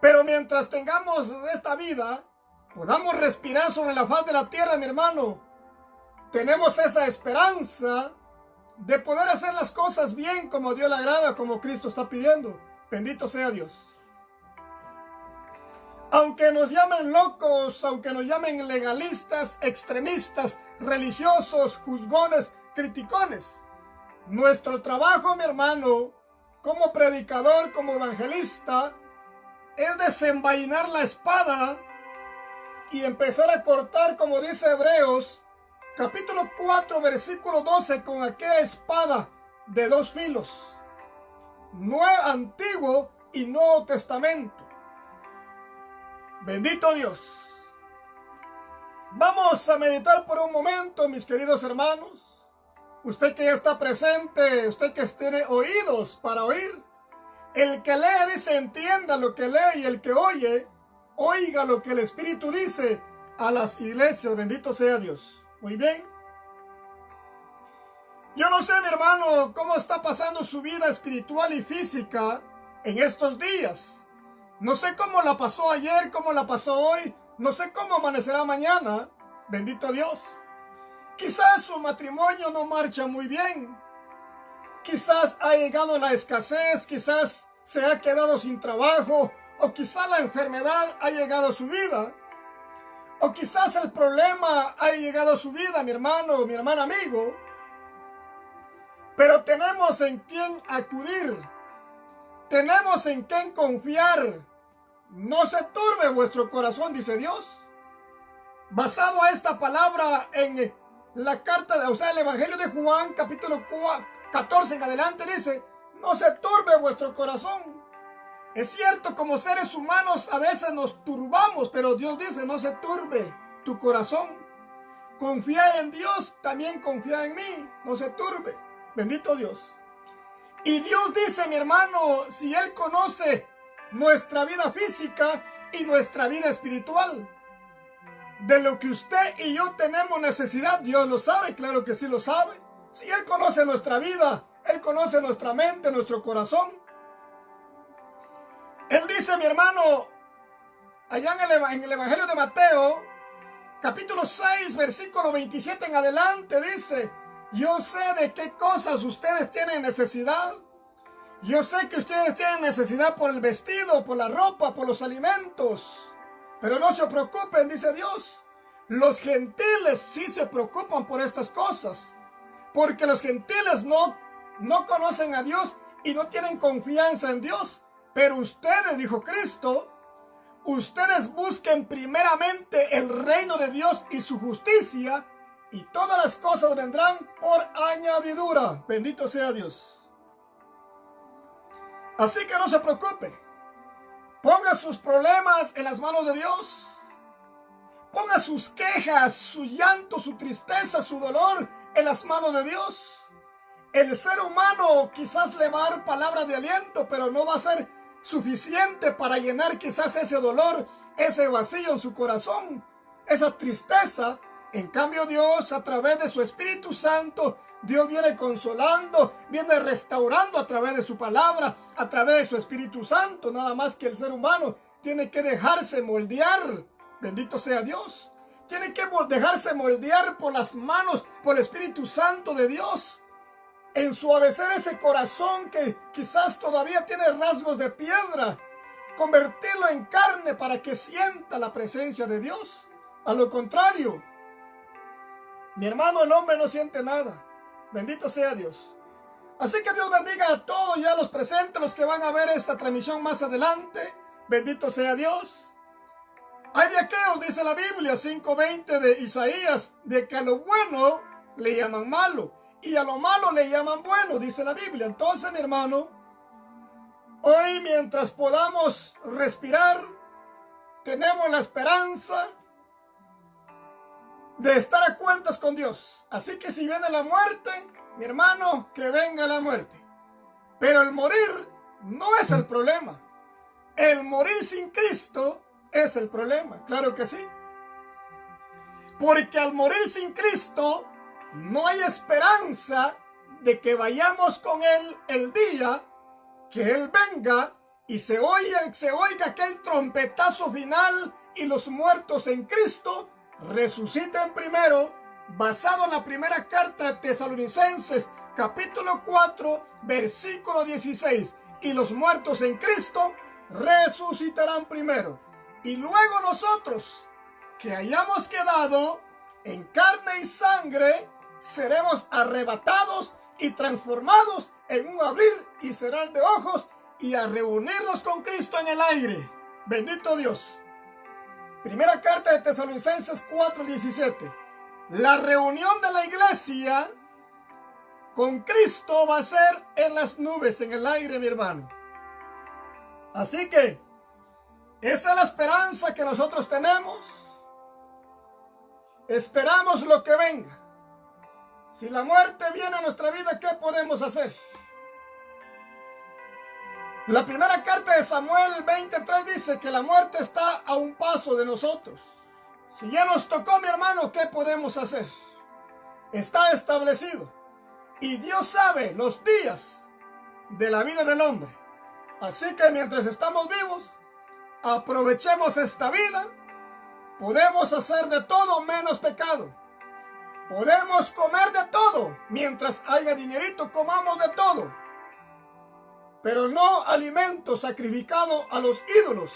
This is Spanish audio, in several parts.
Pero mientras tengamos esta vida, podamos respirar sobre la faz de la tierra, mi hermano, tenemos esa esperanza de poder hacer las cosas bien como Dios le agrada, como Cristo está pidiendo. Bendito sea Dios. Aunque nos llamen locos, aunque nos llamen legalistas, extremistas, religiosos, juzgones, criticones, nuestro trabajo, mi hermano, como predicador, como evangelista, es desenvainar la espada y empezar a cortar, como dice Hebreos, capítulo 4, versículo 12, con aquella espada de dos filos, Antiguo y Nuevo Testamento. Bendito Dios. Vamos a meditar por un momento, mis queridos hermanos. Usted que ya está presente, usted que tiene oídos para oír. El que lee dice, entienda lo que lee, y el que oye, oiga lo que el Espíritu dice a las iglesias. Bendito sea Dios. Muy bien. Yo no sé, mi hermano, cómo está pasando su vida espiritual y física en estos días. No sé cómo la pasó ayer, cómo la pasó hoy. No sé cómo amanecerá mañana. Bendito Dios. Quizás su matrimonio no marcha muy bien. Quizás ha llegado la escasez. Quizás se ha quedado sin trabajo. O quizás la enfermedad ha llegado a su vida. O quizás el problema ha llegado a su vida, mi hermano, mi hermana, amigo. Pero tenemos en quién acudir. Tenemos en quién confiar. No se turbe vuestro corazón, dice Dios. Basado a esta palabra en la carta, el Evangelio de Juan, capítulo 14 en adelante, dice, no se turbe vuestro corazón. Es cierto, como seres humanos a veces nos turbamos, pero Dios dice, no se turbe tu corazón. Confía en Dios, también confía en mí, no se turbe. Bendito Dios. Y Dios dice, mi hermano, si Él conoce nuestra vida física y nuestra vida espiritual, de lo que usted y yo tenemos necesidad, Dios lo sabe, claro que sí lo sabe. Si Él conoce nuestra vida, Él conoce nuestra mente, nuestro corazón. Él dice, mi hermano, allá en el Evangelio de Mateo, capítulo 6, versículo 27 en adelante, dice, yo sé de qué cosas ustedes tienen necesidad. Yo sé que ustedes tienen necesidad por el vestido, por la ropa, por los alimentos. Pero no se preocupen, dice Dios. Los gentiles sí se preocupan por estas cosas. Porque los gentiles no conocen a Dios y no tienen confianza en Dios. Pero ustedes, dijo Cristo, ustedes busquen primeramente el reino de Dios y su justicia, y todas las cosas vendrán por añadidura. Bendito sea Dios. Así que no se preocupe. Ponga sus problemas en las manos de Dios. Ponga sus quejas, su llanto, su tristeza, su dolor en las manos de Dios. El ser humano quizás le va a dar palabras de aliento, pero no va a ser suficiente para llenar quizás ese dolor, ese vacío en su corazón, esa tristeza. En cambio, Dios, a través de su Espíritu Santo, Dios viene consolando, viene restaurando a través de su palabra, a través de su Espíritu Santo. Nada más que el ser humano tiene que dejarse moldear. Bendito sea Dios. Tiene que dejarse moldear por las manos, por el Espíritu Santo de Dios. Ensuavecer ese corazón que quizás todavía tiene rasgos de piedra. Convertirlo en carne para que sienta la presencia de Dios. A lo contrario, mi hermano, el hombre no siente nada. Bendito sea Dios. Así que Dios bendiga a todos ya los presentes, los que van a ver esta transmisión más adelante. Bendito sea Dios. Hay de aquellos, dice la Biblia 5:20 de Isaías, de que a lo bueno le llaman malo y a lo malo le llaman bueno, dice la Biblia. Entonces, mi hermano, hoy mientras podamos respirar, tenemos la esperanza de estar a cuentas con Dios. Así que si viene la muerte, mi hermano, que venga la muerte. Pero el morir no es el problema. El morir sin Cristo es el problema. Claro que sí. Porque al morir sin Cristo, no hay esperanza de que vayamos con Él el día que Él venga y se oiga aquel trompetazo final y los muertos en Cristo resuciten primero, basado en la primera carta de Tesalonicenses, capítulo 4, versículo 16. Y los muertos en Cristo resucitarán primero. Y luego nosotros, que hayamos quedado en carne y sangre, seremos arrebatados y transformados en un abrir y cerrar de ojos y a reunirnos con Cristo en el aire. Bendito Dios. Primera carta de Tesalonicenses 4:17. La reunión de la iglesia con Cristo va a ser en las nubes, en el aire, mi hermano. Así que esa es la esperanza que nosotros tenemos. Esperamos lo que venga. Si la muerte viene a nuestra vida, ¿qué podemos hacer? La primera carta de Samuel 23 dice que la muerte está a un paso de nosotros. Si ya nos tocó, mi hermano, ¿qué podemos hacer? Está establecido. Y Dios sabe los días de la vida del hombre. Así que mientras estamos vivos, aprovechemos esta vida. Podemos hacer de todo menos pecado. Podemos comer de todo. Mientras haya dinerito, comamos de todo. Pero no alimento sacrificado a los ídolos.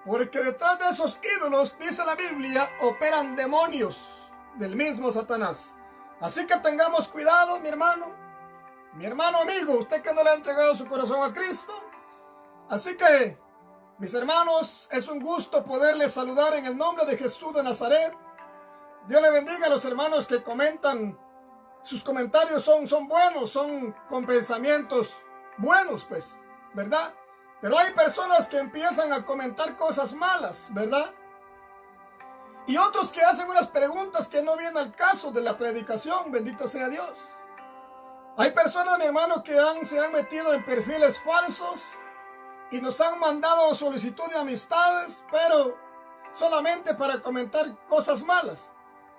Porque detrás de esos ídolos, dice la Biblia, operan demonios del mismo Satanás. Así que tengamos cuidado, mi hermano amigo, usted que no le ha entregado su corazón a Cristo. Así que, mis hermanos, es un gusto poderles saludar en el nombre de Jesús de Nazaret. Dios le bendiga a los hermanos que comentan. Sus comentarios son buenos, son con pensamientos buenos, pues, ¿verdad? Pero hay personas que empiezan a comentar cosas malas, ¿verdad? Y otros que hacen unas preguntas que no vienen al caso de la predicación, bendito sea Dios. Hay personas, mi hermano, que se han metido en perfiles falsos y nos han mandado solicitud de amistades, pero solamente para comentar cosas malas.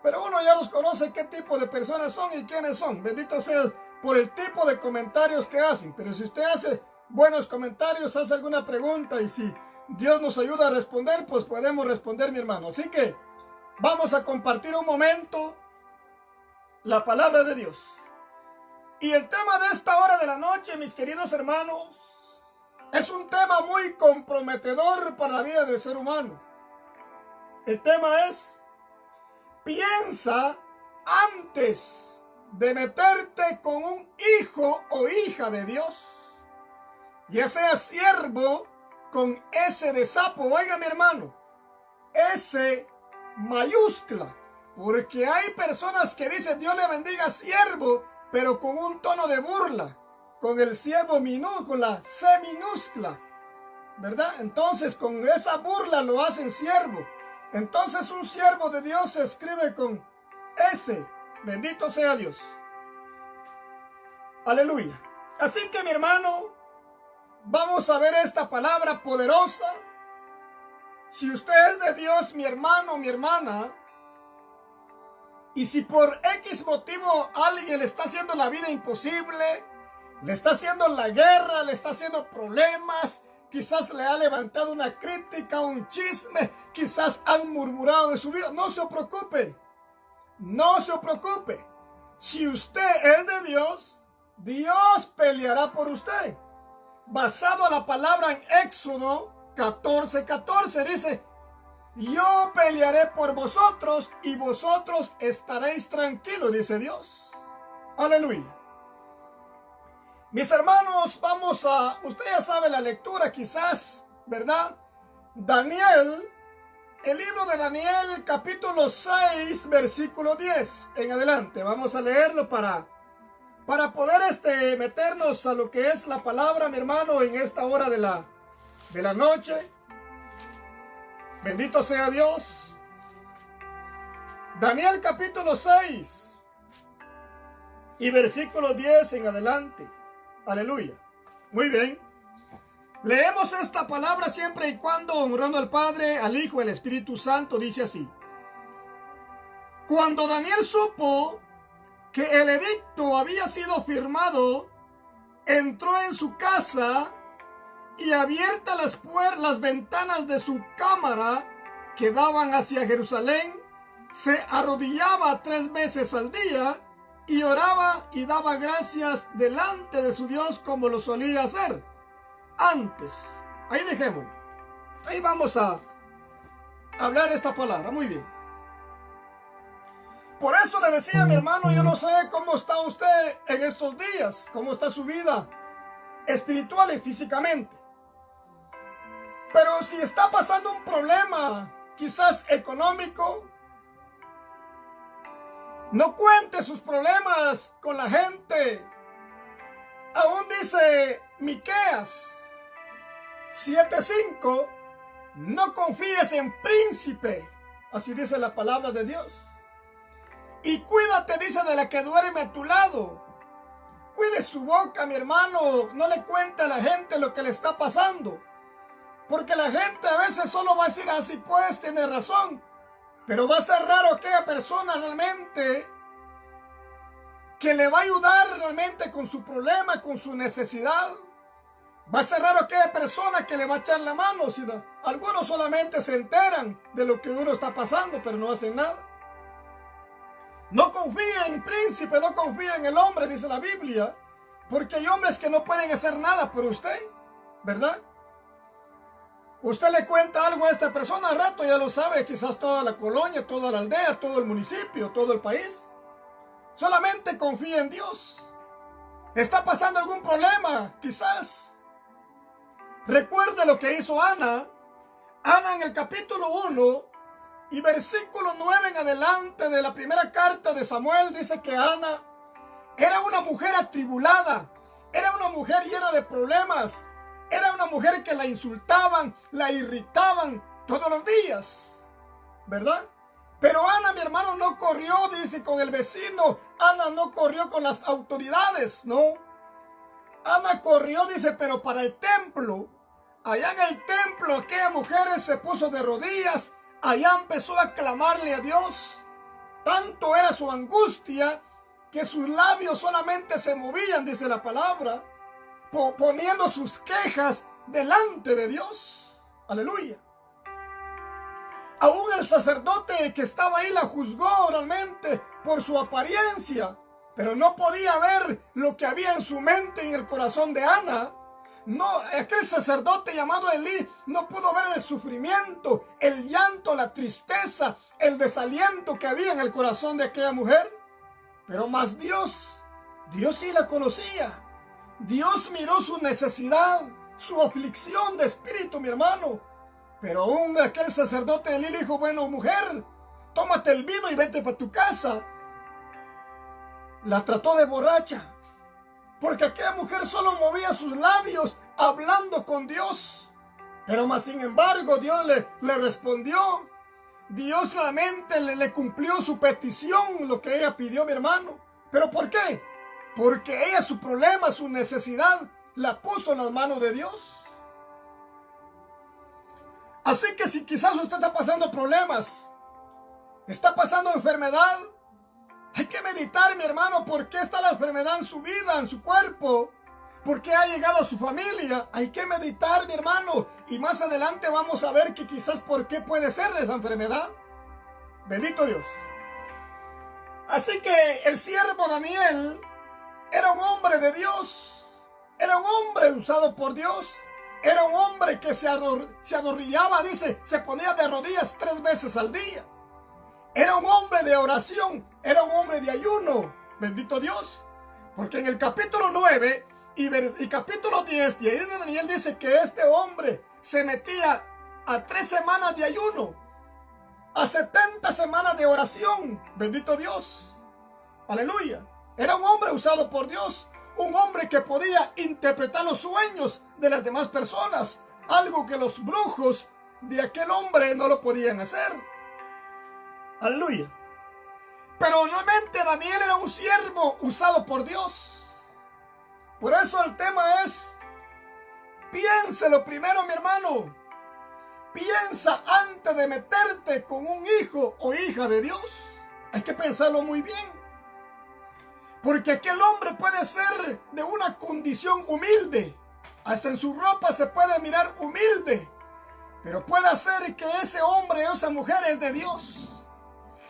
Pero uno ya los conoce qué tipo de personas son y quiénes son. Bendito sea por el tipo de comentarios que hacen. Pero si usted hace buenos comentarios, hace alguna pregunta y si Dios nos ayuda a responder, pues podemos responder, mi hermano. Así que vamos a compartir un momento la palabra de Dios. Y el tema de esta hora de la noche, mis queridos hermanos, es un tema muy comprometedor para la vida del ser humano. El tema es: piensa antes de meterte con un hijo o hija de Dios, ya sea siervo con S de sapo. Oiga, mi hermano, S mayúscula, porque hay personas que dicen Dios le bendiga siervo, pero con un tono de burla, con el siervo minúsculo, con la C minúscula, ¿verdad? Entonces con esa burla lo hacen siervo. Entonces un siervo de Dios se escribe con S. Bendito sea Dios. Aleluya. Así que, mi hermano, vamos a ver esta palabra poderosa. Si usted es de Dios, mi hermano, mi hermana, y si por X motivo alguien le está haciendo la vida imposible, le está haciendo la guerra, le está haciendo problemas, quizás le ha levantado una crítica, un chisme, quizás han murmurado de su vida, no se preocupe. No se preocupe. Si usted es de Dios, Dios peleará por usted. Basado en la palabra en Éxodo 14:14 dice: yo pelearé por vosotros y vosotros estaréis tranquilos, dice Dios. Aleluya. Mis hermanos, usted ya sabe la lectura quizás, ¿verdad? Daniel, el libro de Daniel, capítulo 6, versículo 10 en adelante. Vamos a leerlo para poder meternos a lo que es la palabra, mi hermano, en esta hora de la noche. Bendito sea Dios. Daniel capítulo 6 y versículo 10 en adelante. Aleluya. Muy bien. Leemos esta palabra siempre y cuando honrando al Padre, al Hijo y al Espíritu Santo. Dice así: cuando Daniel supo que el edicto había sido firmado, entró en su casa y abiertas las ventanas de su cámara que daban hacia Jerusalén, se arrodillaba 3 veces al día y oraba y daba gracias delante de su Dios como lo solía hacer antes. Ahí dejemos. Ahí vamos a hablar esta palabra. Muy bien. Por eso le decía a mi hermano, yo no sé cómo está usted en estos días, cómo está su vida espiritual y físicamente. Pero si está pasando un problema, quizás económico, no cuente sus problemas con la gente. Aún dice Miqueas 7:5, no confíes en príncipe, así dice la palabra de Dios. Y cuídate, dice, de la que duerme a tu lado. Cuide su boca, mi hermano, no le cuente a la gente lo que le está pasando. Porque la gente a veces solo va a decir, así pues, tiene razón. Pero va a ser raro aquella persona realmente que le va a ayudar realmente con su problema, con su necesidad. Va a ser raro aquella persona que le va a echar la mano. Sino algunos solamente se enteran de lo que uno está pasando, pero no hacen nada. No confíe en príncipe, no confíe en el hombre, dice la Biblia. Porque hay hombres que no pueden hacer nada por usted, ¿verdad? Usted le cuenta algo a esta persona, al rato ya lo sabe, quizás toda la colonia, toda la aldea, todo el municipio, todo el país. Solamente confía en Dios. ¿Está pasando algún problema? Quizás. Recuerde lo que hizo Ana. Ana en el capítulo 1 y versículo 9 en adelante de la primera carta de Samuel dice que Ana era una mujer atribulada, era una mujer llena de problemas. Era una mujer que la insultaban, la irritaban todos los días, ¿verdad? Pero Ana, mi hermano, no corrió, dice, con el vecino. Ana no corrió con las autoridades, no. Ana corrió, dice, pero para el templo. Allá en el templo, aquella mujer se puso de rodillas. Allá empezó a clamarle a Dios. Tanto era su angustia que sus labios solamente se movían, dice la palabra, poniendo sus quejas delante de Dios. Aleluya. Aún el sacerdote que estaba ahí la juzgó realmente por su apariencia, pero no podía ver lo que había en su mente y en el corazón de Ana. No, aquel sacerdote llamado Elí no pudo ver el sufrimiento, el llanto, la tristeza, el desaliento que había en el corazón de aquella mujer. Pero más Dios sí la conocía. Dios miró su necesidad, su aflicción de espíritu, mi hermano. Pero aún aquel sacerdote Elí le dijo, bueno, mujer, tómate el vino y vete para tu casa. La trató de borracha, porque aquella mujer solo movía sus labios hablando con Dios. Pero más sin embargo, Dios le respondió. Dios realmente le cumplió su petición, lo que ella pidió, mi hermano. ¿Pero por qué? Porque ella su problema, su necesidad, la puso en las manos de Dios. Así que si quizás usted está pasando problemas, está pasando enfermedad, hay que meditar, mi hermano, por qué está la enfermedad en su vida, en su cuerpo, por qué ha llegado a su familia. Hay que meditar, mi hermano, y más adelante vamos a ver que quizás por qué puede ser esa enfermedad. Bendito Dios. Así que el siervo Daniel era un hombre de Dios, era un hombre usado por Dios, era un hombre que se arrodillaba, dice, se ponía de rodillas 3 veces al día. Era un hombre de oración, era un hombre de ayuno, bendito Dios. Porque en el capítulo 9 y capítulo 10, y ahí Daniel dice que este hombre se metía a 3 semanas de ayuno, a 70 semanas de oración, bendito Dios. Aleluya. Era un hombre usado por Dios, un hombre que podía interpretar los sueños de las demás personas, algo que los brujos de aquel hombre no lo podían hacer. Aleluya. Pero realmente Daniel era un siervo usado por Dios. Por eso el tema es, piénselo primero, mi hermano. Piensa antes de meterte con un hijo o hija de Dios. Hay que pensarlo muy bien. Porque aquel hombre puede ser de una condición humilde, Hasta en su ropa se puede mirar humilde. Pero puede ser que ese hombre o esa mujer es de Dios.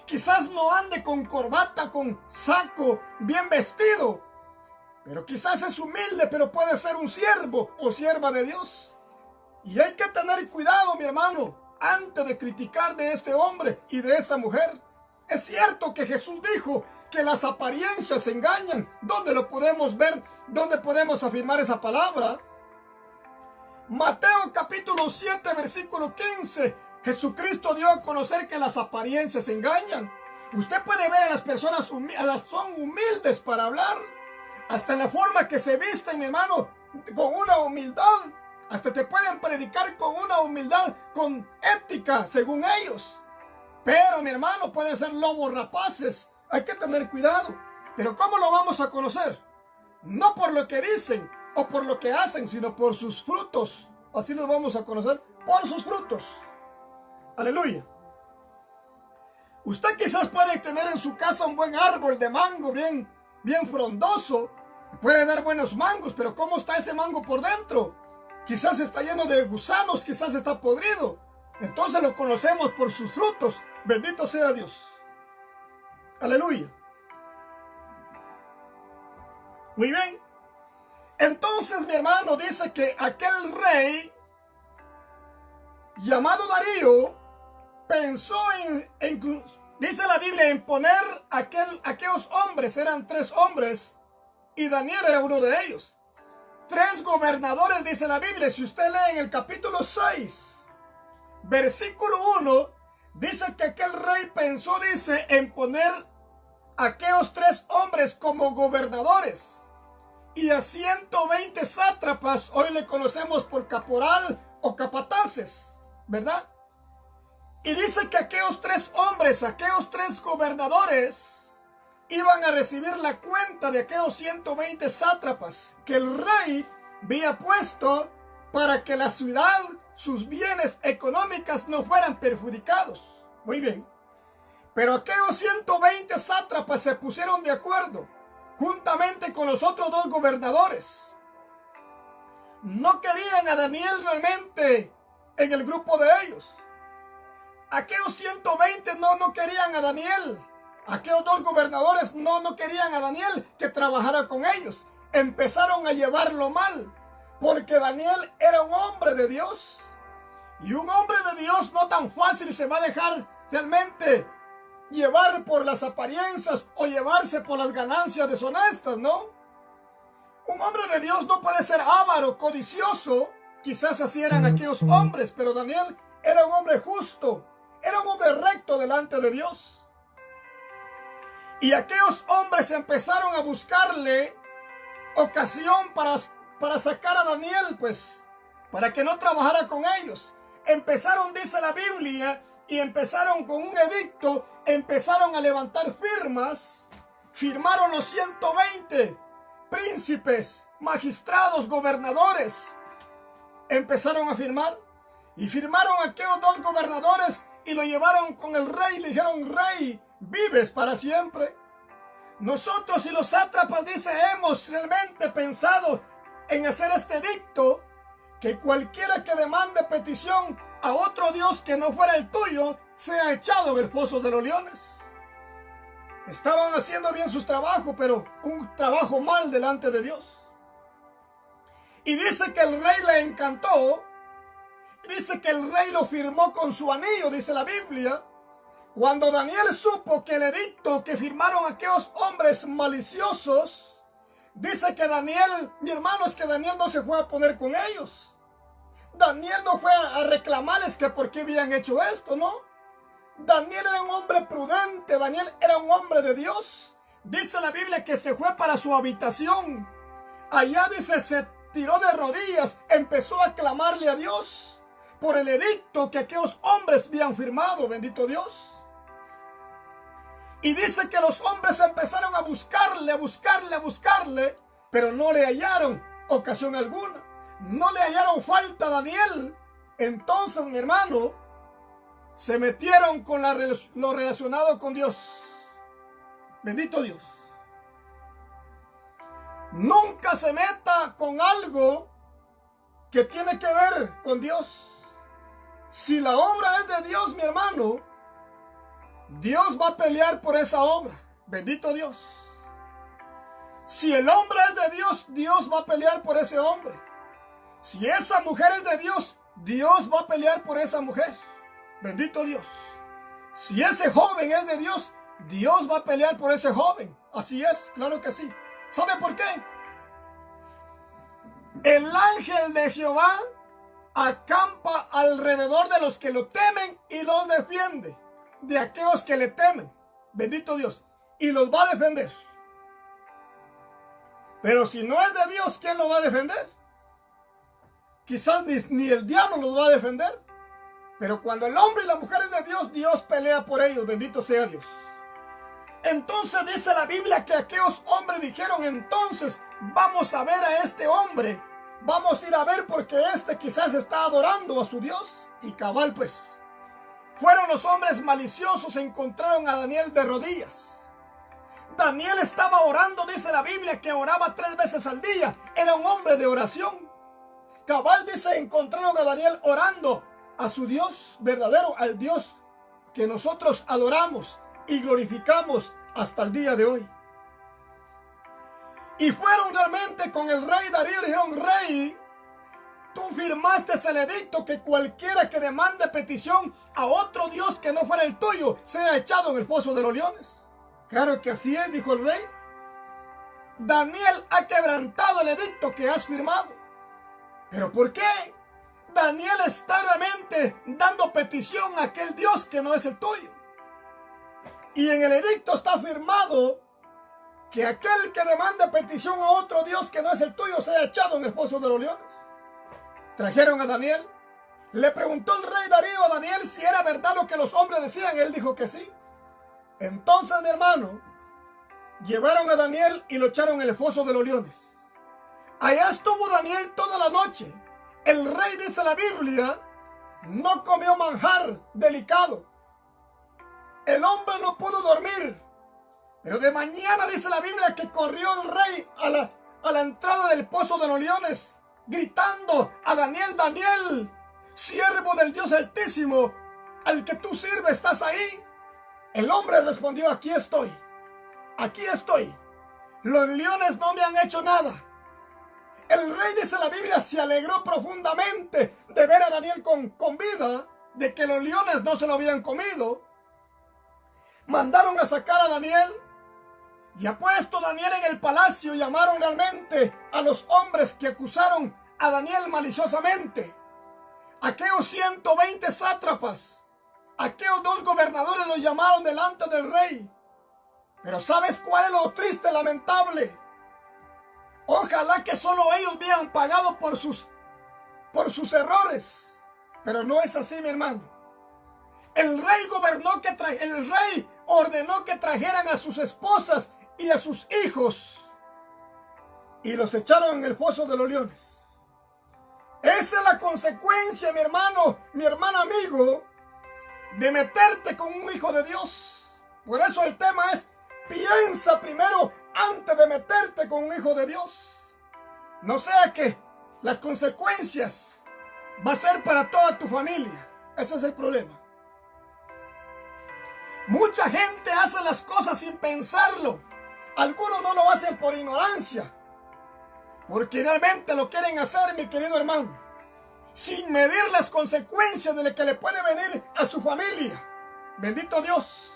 Quizás no ande con corbata, con saco, bien vestido. Pero quizás es humilde, pero puede ser un siervo o sierva de Dios. Y hay que tener cuidado, mi hermano, antes de criticar de este hombre y de esa mujer. Es cierto que Jesús dijo que las apariencias engañan. ¿Dónde lo podemos ver? ¿Dónde podemos afirmar esa palabra? Mateo capítulo 7, versículo 15. Jesucristo dio a conocer que las apariencias engañan. Usted puede ver a las personas son humildes para hablar. Hasta en la forma que se visten, mi hermano, con una humildad. Hasta te pueden predicar con una humildad, con ética, según ellos. Pero, mi hermano, pueden ser lobos rapaces. Hay que tener cuidado. Pero ¿cómo lo vamos a conocer? No por lo que dicen o por lo que hacen, sino por sus frutos. Así los vamos a conocer, por sus frutos. Aleluya. Usted quizás puede tener en su casa un buen árbol de mango bien frondoso. Puede dar buenos mangos, pero ¿cómo está ese mango por dentro? Quizás está lleno de gusanos, quizás está podrido. Entonces lo conocemos por sus frutos. Bendito sea Dios. Aleluya. Muy bien. Entonces, mi hermano, dice que aquel rey llamado Darío pensó dice la Biblia, en poner aquellos hombres. Eran 3 hombres y Daniel era uno de ellos. 3 gobernadores, dice la Biblia. Si usted lee en el capítulo 6, versículo 1, dice que aquel rey pensó, dice, en poner aquellos 3 hombres como gobernadores y a 120 sátrapas. Hoy le conocemos por caporal o capataces, ¿verdad? Y dice que aquellos 3 hombres, aquellos 3 gobernadores, iban a recibir la cuenta de aquellos 120 sátrapas que el rey había puesto para que la ciudad, sus bienes económicos no fueran perjudicados. Muy bien. Pero aquellos 120 sátrapas se pusieron de acuerdo, juntamente con los otros 2 gobernadores. No querían a Daniel realmente en el grupo de ellos. Aquellos 120 no querían a Daniel. Aquellos 2 gobernadores no querían a Daniel que trabajara con ellos. Empezaron a llevarlo mal, porque Daniel era un hombre de Dios. Y un hombre de Dios no tan fácil se va a dejar realmente llevar por las apariencias o llevarse por las ganancias deshonestas, ¿no? Un hombre de Dios no puede ser avaro, codicioso. Quizás así eran aquellos hombres, pero Daniel era un hombre justo, era un hombre recto delante de Dios. Y aquellos hombres empezaron a buscarle ocasión para sacar a Daniel, pues, para que no trabajara con ellos. Empezaron, dice la Biblia, y empezaron con un edicto, empezaron a levantar firmas. Firmaron los 120 príncipes, magistrados, gobernadores. Empezaron a firmar, y firmaron aquellos 2 gobernadores y lo llevaron con el rey y le dijeron: rey, vives para siempre. Nosotros y los sátrapas, dice, hemos realmente pensado en hacer este edicto, que cualquiera que demande petición a otro Dios que no fuera el tuyo, sea echado en el foso de los leones. Estaban haciendo bien sus trabajos, pero un trabajo mal delante de Dios. Y dice que el rey le encantó. Dice que el rey lo firmó con su anillo, dice la Biblia. Cuando Daniel supo que el edicto que firmaron aquellos hombres maliciosos, dice que Daniel, mi hermano, es que Daniel no se fue a poner con ellos. Daniel no fue a reclamarles que por qué habían hecho esto, ¿no? Daniel era un hombre prudente, Daniel era un hombre de Dios. Dice la Biblia que se fue para su habitación. Allá, dice, se tiró de rodillas, empezó a clamarle a Dios por el edicto que aquellos hombres habían firmado, bendito Dios. Y dice que los hombres empezaron a buscarle, pero no le hallaron ocasión alguna. No le hallaron falta a Daniel. Entonces, mi hermano, se metieron con lo relacionado con Dios. Bendito Dios. Nunca se meta con algo que tiene que ver con Dios. Si la obra es de Dios, mi hermano, Dios va a pelear por esa obra. Bendito Dios. Si el hombre es de Dios, Dios va a pelear por ese hombre. Si esa mujer es de Dios, Dios va a pelear por esa mujer. Bendito Dios. Si ese joven es de Dios, Dios va a pelear por ese joven. Así es, claro que sí. ¿Sabe por qué? El ángel de Jehová acampa alrededor de los que lo temen y los defiende. De aquellos que le temen. Bendito Dios. Y los va a defender. Pero si no es de Dios, ¿quién lo va a defender? Quizás ni el diablo los va a defender. Pero cuando el hombre y la mujer es de Dios, Dios pelea por ellos. Bendito sea Dios. Entonces dice la Biblia que aquellos hombres dijeron, entonces vamos a ver a este hombre. Vamos a ir a ver porque este quizás está adorando a su Dios. Y cabal pues. Fueron los hombres maliciosos e encontraron a Daniel de rodillas. Daniel estaba orando, dice la Biblia, que oraba 3 veces al día. Era un hombre de oración. Cabal dice, encontraron a Daniel orando a su Dios verdadero, al Dios que nosotros adoramos y glorificamos hasta el día de hoy. Y fueron realmente con el rey Darío y le dijeron, rey, tú firmaste el edicto que cualquiera que demande petición a otro Dios que no fuera el tuyo sea echado en el foso de los leones. Claro que así es, dijo el rey. Daniel ha quebrantado el edicto que has firmado. ¿Pero por qué? Daniel está realmente dando petición a aquel Dios que no es el tuyo. Y en el edicto está firmado que aquel que demande petición a otro Dios que no es el tuyo sea echado en el foso de los leones. Trajeron a Daniel. Le preguntó el rey Darío a Daniel si era verdad lo que los hombres decían. Él dijo que sí. Entonces, mi hermano, llevaron a Daniel y lo echaron en el foso de los leones. Allá estuvo Daniel toda la noche. El rey, dice la Biblia, no comió manjar delicado. El hombre no pudo dormir. Pero de mañana, dice la Biblia, que corrió el rey a la entrada del pozo de los leones, gritando a Daniel, Daniel, siervo del Dios Altísimo, al que tú sirves, ¿estás ahí? El hombre respondió, aquí estoy, aquí estoy. Los leones no me han hecho nada. El rey, dice la Biblia, se alegró profundamente de ver a Daniel con vida, de que los leones no se lo habían comido. Mandaron a sacar a Daniel. Y apuesto Daniel en el palacio, llamaron realmente a los hombres que acusaron a Daniel maliciosamente. Aquellos 120 sátrapas, aquellos 2 gobernadores los llamaron delante del rey. Pero ¿sabes cuál es lo triste, lamentable? Ojalá que solo ellos hubieran pagado por sus errores. Pero no es así, mi hermano. El rey ordenó que trajeran a sus esposas y a sus hijos y los echaron en el foso de los leones. Esa es la consecuencia, mi hermano, mi hermana, amigo, de meterte con un hijo de Dios. Por eso el tema es, piensa primero antes de meterte con un hijo de Dios. No sea que las consecuencias va a ser para toda tu familia. Ese es el problema. Mucha gente hace las cosas sin pensarlo. Algunos no lo hacen por ignorancia, porque realmente lo quieren hacer, mi querido hermano, sin medir las consecuencias de lo que le puede venir a su familia. Bendito Dios.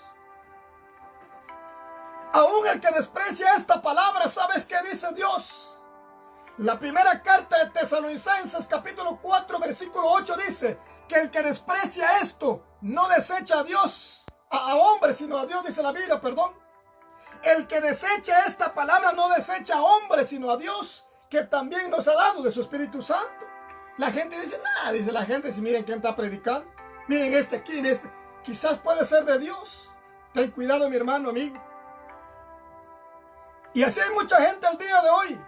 Aún el que desprecia esta palabra, ¿sabes qué dice Dios? La primera carta de Tesalonicenses, capítulo 4, versículo 8, dice que el que desprecia esto no desecha a Dios, a hombres, sino a Dios, dice la Biblia, perdón. El que desecha esta palabra no desecha a hombres, sino a Dios, que también nos ha dado de su Espíritu Santo. La gente dice, nada, dice la gente, si miren quién está predicando, miren este aquí, este, quizás puede ser de Dios. Ten cuidado, mi hermano, amigo. Y así hay mucha gente al día de hoy.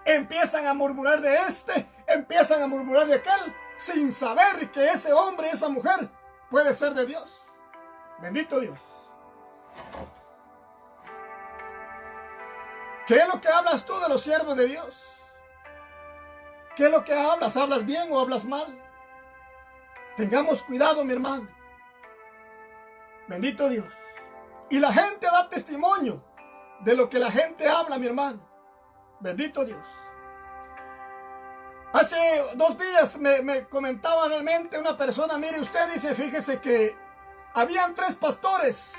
Empiezan a murmurar de este, empiezan a murmurar de aquel, sin saber que ese hombre, esa mujer, puede ser de Dios. Bendito Dios. ¿Qué es lo que hablas tú de los siervos de Dios? ¿Qué es lo que hablas? ¿Hablas bien o hablas mal? Tengamos cuidado, mi hermano. Bendito Dios. Y la gente da testimonio de lo que la gente habla, mi hermano. Bendito Dios. Hace 2 días me comentaba realmente una persona, mire usted, dice, fíjese que habían 3 pastores.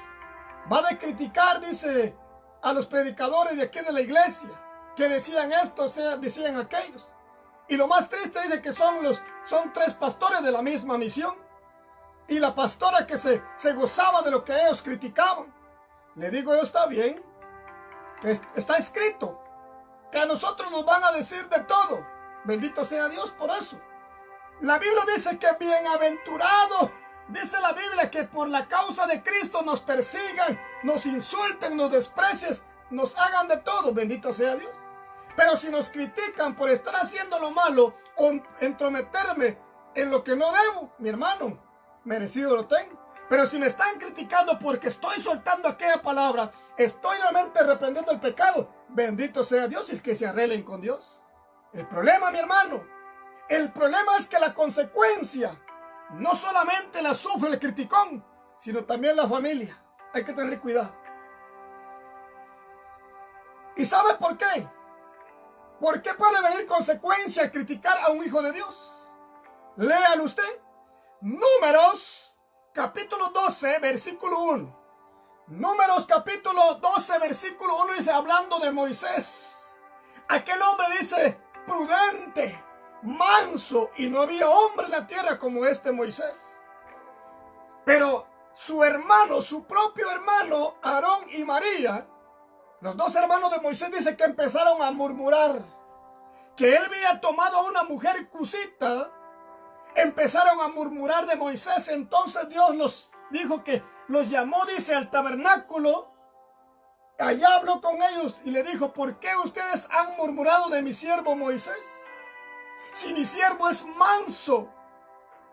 Va a criticar, dice, a los predicadores de aquí de la iglesia, que decían esto, o sea, decían aquellos. Y lo más triste dice que son 3 pastores de la misma misión. Y la pastora que se gozaba de lo que ellos criticaban. Le digo yo, está bien. Está escrito que a nosotros nos van a decir de todo. Bendito sea Dios por eso. La Biblia dice que bienaventurado, dice la Biblia, que por la causa de Cristo nos persigan, nos insulten, nos desprecien, nos hagan de todo. Bendito sea Dios. Pero si nos critican por estar haciendo lo malo o entrometerme en lo que no debo, mi hermano, merecido lo tengo. Pero si me están criticando porque estoy soltando aquella palabra, estoy realmente reprendiendo el pecado, bendito sea Dios, y es que se arreglen con Dios. El problema, mi hermano, el problema es que la consecuencia no solamente la sufre el criticón, sino también la familia. Hay que tener cuidado. ¿Y sabe por qué? ¿Por qué puede venir consecuencia criticar a un hijo de Dios? Léalo usted. Números, capítulo 12, versículo 1. Números, capítulo 12, versículo 1, dice, hablando de Moisés. Aquel hombre dice, prudente, manso, y no había hombre en la tierra como este Moisés. Pero su hermano, su propio hermano, Aarón y María, los 2 hermanos de Moisés, dice que empezaron a murmurar que él había tomado a una mujer cusita. Empezaron a murmurar de Moisés. Entonces Dios los dijo que los llamó, dice, al tabernáculo. Allá habló con ellos y le dijo, ¿por qué ustedes han murmurado de mi siervo Moisés? Si mi siervo es manso,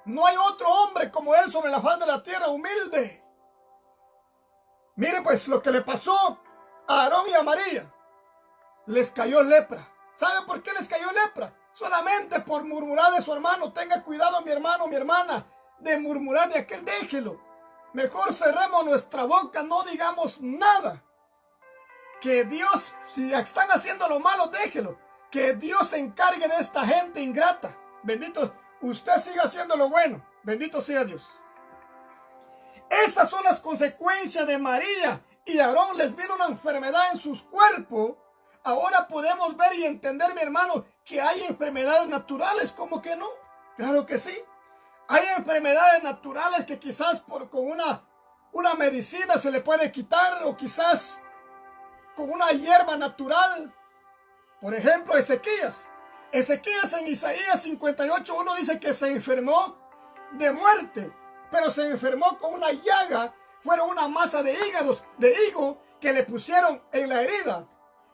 no hay otro hombre como él sobre la faz de la tierra, humilde. Mire pues lo que le pasó a Aarón y a María. Les cayó lepra. ¿Sabe por qué les cayó lepra? Solamente por murmurar de su hermano. Tenga cuidado, mi hermano, mi hermana, de murmurar de aquel, déjelo. Mejor cerremos nuestra boca, no digamos nada. Que Dios, si están haciendo lo malo, déjelo. Que Dios se encargue de esta gente ingrata. Bendito, usted siga haciendo lo bueno. Bendito sea Dios. Esas son las consecuencias de María y Aarón. Les vino una enfermedad en sus cuerpos. Ahora podemos ver y entender, mi hermano, que hay enfermedades naturales. ¿Cómo que no? Claro que sí. Hay enfermedades naturales que quizás con una medicina se le puede quitar, o quizás con una hierba natural. Por ejemplo, Ezequías. Ezequías en Isaías 58:1 dice que se enfermó de muerte, pero se enfermó con una llaga. Fueron una masa de higo que le pusieron en la herida.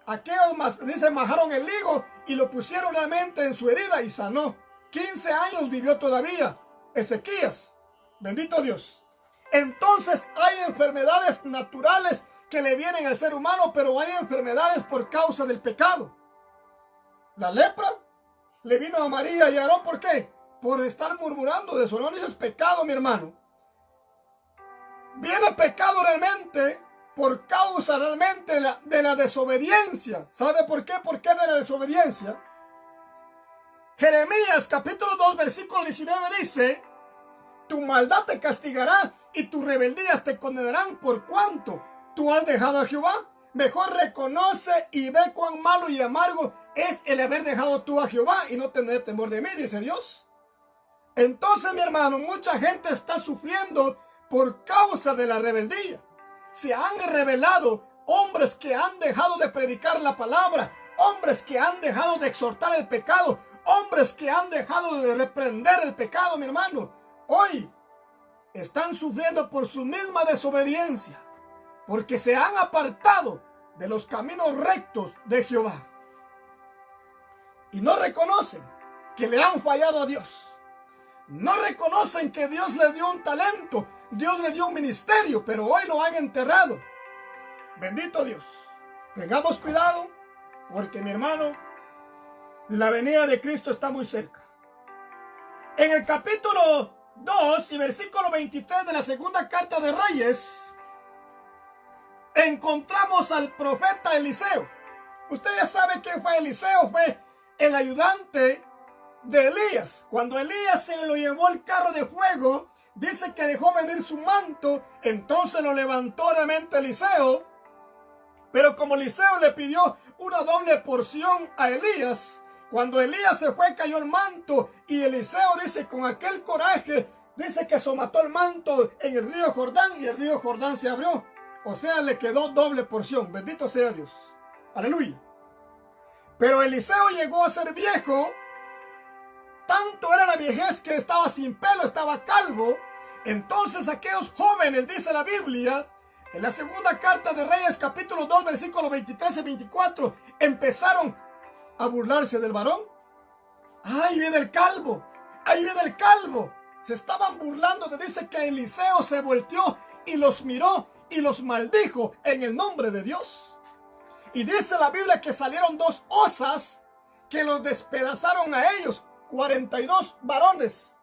Aquellos, dice, majaron el higo y lo pusieron realmente en su herida y sanó. 15 años vivió todavía Ezequías. Bendito Dios. Entonces hay enfermedades naturales que le vienen al ser humano, pero hay enfermedades por causa del pecado. La lepra le vino a María y a Aarón. ¿Por qué? Por estar murmurando de su hermano. Eso es pecado, mi hermano. Viene pecado realmente por causa realmente de la desobediencia. ¿Sabe por qué? ¿Por qué de la desobediencia? Jeremías capítulo 2 versículo 19 dice, tu maldad te castigará y tus rebeldías te condenarán por cuanto tú has dejado a Jehová. Mejor reconoce y ve cuán malo y amargo es el haber dejado tú a Jehová y no tener temor de mí, dice Dios. Entonces, mi hermano, mucha gente está sufriendo por causa de la rebeldía. Se han revelado hombres que han dejado de predicar la palabra, hombres que han dejado de exhortar el pecado, hombres que han dejado de reprender el pecado, mi hermano. Hoy están sufriendo por su misma desobediencia, porque se han apartado de los caminos rectos de Jehová. Y no reconocen que le han fallado a Dios. No reconocen que Dios les dio un talento, Dios les dio un ministerio, pero hoy lo han enterrado. Bendito Dios. Tengamos cuidado, porque mi hermano, La venida de Cristo está muy cerca. En el capítulo 2 y versículo 23 de la segunda carta de Reyes, encontramos al profeta Eliseo. Usted ya sabe quién fue Eliseo, fue el ayudante de Elías. Cuando Elías se lo llevó el carro de fuego, dice que dejó venir su manto, entonces lo levantó realmente Eliseo. Pero como Eliseo le pidió una doble porción a Elías, cuando Elías se fue cayó el manto y Eliseo dice con aquel coraje, dice que somató el manto en el río Jordán y el río Jordán se abrió. O sea, le quedó doble porción. Bendito sea Dios. Aleluya. Pero Eliseo llegó a ser viejo. Tanto era la viejez que estaba sin pelo, estaba calvo. Entonces aquellos jóvenes, dice la Biblia, en la segunda carta de Reyes, capítulo 2, versículos 23 y 24, empezaron a burlarse del varón. ¡Ahí viene el calvo! ¡Ahí viene el calvo! Se estaban burlando. Dice que Eliseo se volteó y los miró y los maldijo en el nombre de Dios. Y dice la Biblia que salieron dos osas que los despedazaron a ellos. 42 varones